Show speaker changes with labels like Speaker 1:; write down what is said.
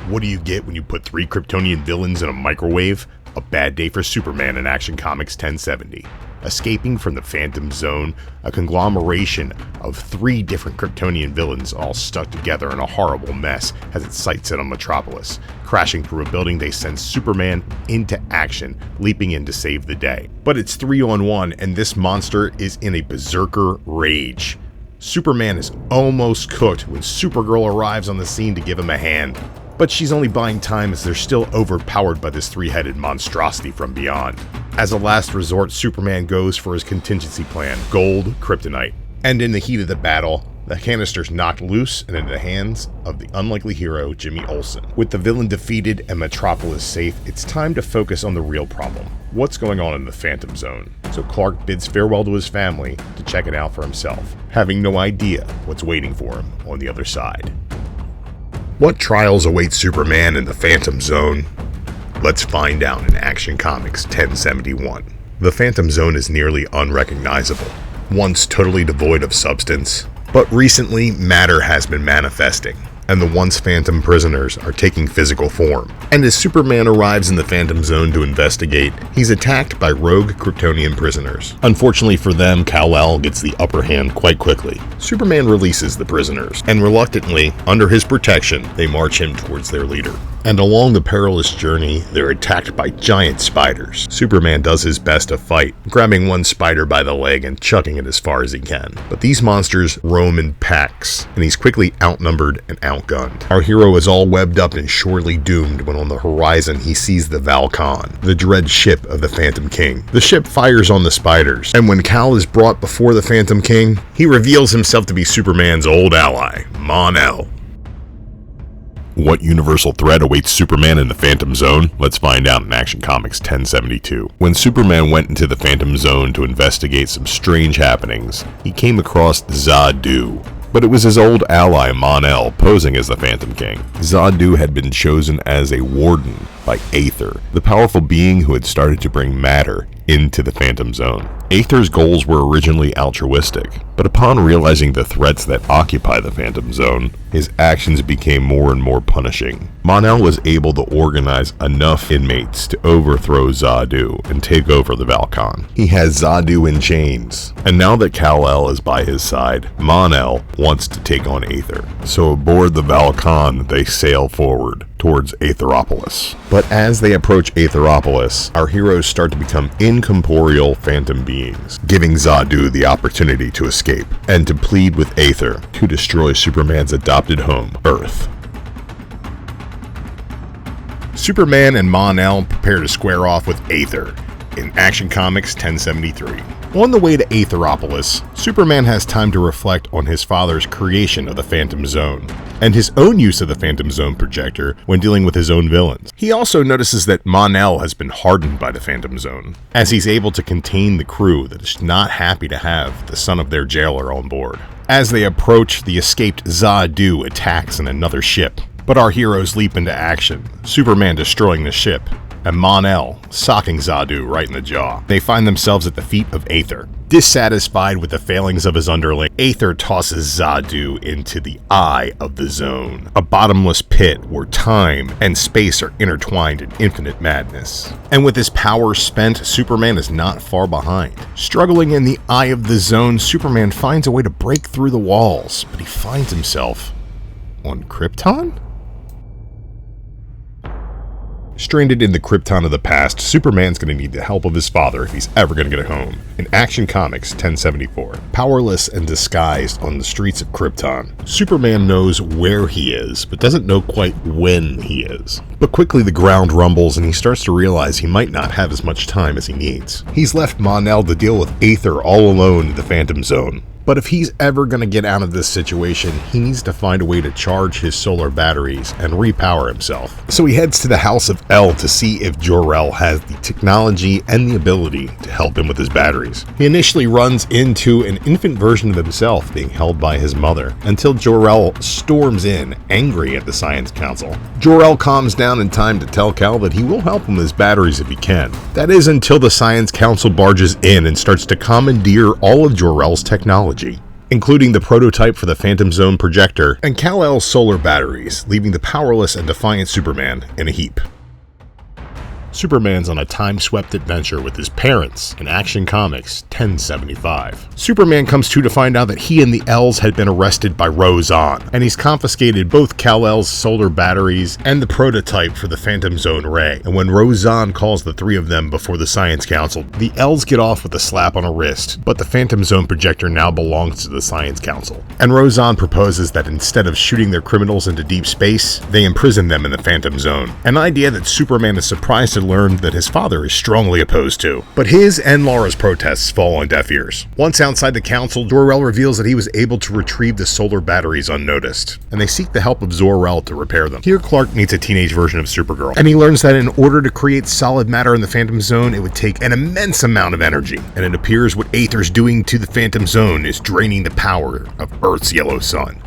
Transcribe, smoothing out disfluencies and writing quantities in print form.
Speaker 1: What do you get when you put 3 Kryptonian villains in a microwave? A bad day for Superman in Action Comics 1070. Escaping from the Phantom Zone, a conglomeration of 3 different Kryptonian villains all stuck together in a horrible mess has its sights set on Metropolis. Crashing through a building, they send Superman into action, leaping in to save the day. But it's 3-on-1, and this monster is in a berserker rage. Superman is almost cooked when Supergirl arrives on the scene to give him a hand. But she's only buying time as they're still overpowered by this 3-headed monstrosity from beyond. As a last resort, Superman goes for his contingency plan, gold kryptonite. And in the heat of the battle, the canister's knocked loose and into the hands of the unlikely hero, Jimmy Olsen. With the villain defeated and Metropolis safe, it's time to focus on the real problem. What's going on in the Phantom Zone? So Clark bids farewell to his family to check it out for himself, having no idea what's waiting for him on the other side. What trials await Superman in the Phantom Zone? Let's find out in Action Comics 1071. The Phantom Zone is nearly unrecognizable, once totally devoid of substance, but recently matter has been manifesting, and the once Phantom prisoners are taking physical form. And as Superman arrives in the Phantom Zone to investigate, he's attacked by rogue Kryptonian prisoners. Unfortunately for them, Kal-El gets the upper hand quite quickly. Superman releases the prisoners, and reluctantly, under his protection, they march him towards their leader. And along the perilous journey, they're attacked by giant spiders. Superman does his best to fight, grabbing one spider by the leg and chucking it as far as he can. But these monsters roam in packs, and he's quickly outnumbered and outgunned. Our hero is all webbed up and surely doomed when on the horizon he sees the Valcon, the dread ship of the Phantom King. The ship fires on the spiders, and when Kal is brought before the Phantom King, he reveals himself to be Superman's old ally, Mon-El. What universal threat awaits Superman in the Phantom Zone? Let's find out in Action Comics 1072. When Superman went into the Phantom Zone to investigate some strange happenings, he came across Zadu. But it was his old ally Mon-El posing as the Phantom King. Zadu had been chosen as a warden by Aether, the powerful being who had started to bring matter into the Phantom Zone. Aether's goals were originally altruistic, but upon realizing the threats that occupy the Phantom Zone, his actions became more and more punishing. Mon-El was able to organize enough inmates to overthrow Zadu and take over the Valcon. He has Zadu in chains, and now that Kal-El is by his side, Mon-El wants to take on Aether. So aboard the Valcon, they sail forward towards Aetheropolis. But as they approach Aetheropolis, our heroes start to become incorporeal phantom beings, giving Zadu the opportunity to escape and to plead with Aether to destroy Superman's adopted home, Earth. Superman and Mon-El prepare to square off with Aether in Action Comics 1073. On the way to Aetheropolis, Superman has time to reflect on his father's creation of the Phantom Zone, and his own use of the Phantom Zone projector when dealing with his own villains. He also notices that Mon-El has been hardened by the Phantom Zone, as he's able to contain the crew that is not happy to have the son of their jailer on board. As they approach, the escaped Zadu attacks in another ship, but our heroes leap into action, Superman destroying the ship, and Mon-El socking Zadu right in the jaw. They find themselves at the feet of Aether. Dissatisfied with the failings of his underling, Aether tosses Zadu into the eye of the zone, a bottomless pit where time and space are intertwined in infinite madness. And with his power spent, Superman is not far behind. Struggling in the eye of the zone, Superman finds a way to break through the walls, but he finds himself on Krypton? Stranded in the Krypton of the past, Superman's going to need the help of his father if he's ever going to get home. In Action Comics 1074, powerless and disguised on the streets of Krypton, Superman knows where he is, but doesn't know quite when he is. But quickly the ground rumbles and he starts to realize he might not have as much time as he needs. He's left Mon-El to deal with Aether all alone in the Phantom Zone. But if he's ever going to get out of this situation, he needs to find a way to charge his solar batteries and repower himself. So he heads to the House of El to see if Jor-El has the technology and the ability to help him with his batteries. He initially runs into an infant version of himself being held by his mother, until Jor-El storms in, angry at the Science Council. Jor-El calms down in time to tell Kal that he will help him with his batteries if he can. That is until the Science Council barges in and starts to commandeer all of Jor-El's technology. including the prototype for the Phantom Zone projector and Kal-El's solar batteries, leaving the powerless and defiant Superman in a heap. Superman's on a time-swept adventure with his parents in Action Comics 1075. Superman comes to find out that he and the L's had been arrested by Roseanne, and he's confiscated both Kal-El's solar batteries and the prototype for the Phantom Zone ray. And when Roseanne calls the three of them before the Science Council, the L's get off with a slap on a wrist, but the Phantom Zone projector now belongs to the Science Council. And Roseanne proposes that instead of shooting their criminals into deep space, they imprison them in the Phantom Zone. An idea that Superman is surprised to learn that his father is strongly opposed to. But his and Laura's protests fall on deaf ears. Once outside the council, Jor-El reveals that he was able to retrieve the solar batteries unnoticed, and they seek the help of Zor-El to repair them. Here Clark meets a teenage version of Supergirl, and he learns that in order to create solid matter in the Phantom Zone, it would take an immense amount of energy, and it appears what Aether's doing to the Phantom Zone is draining the power of Earth's yellow sun.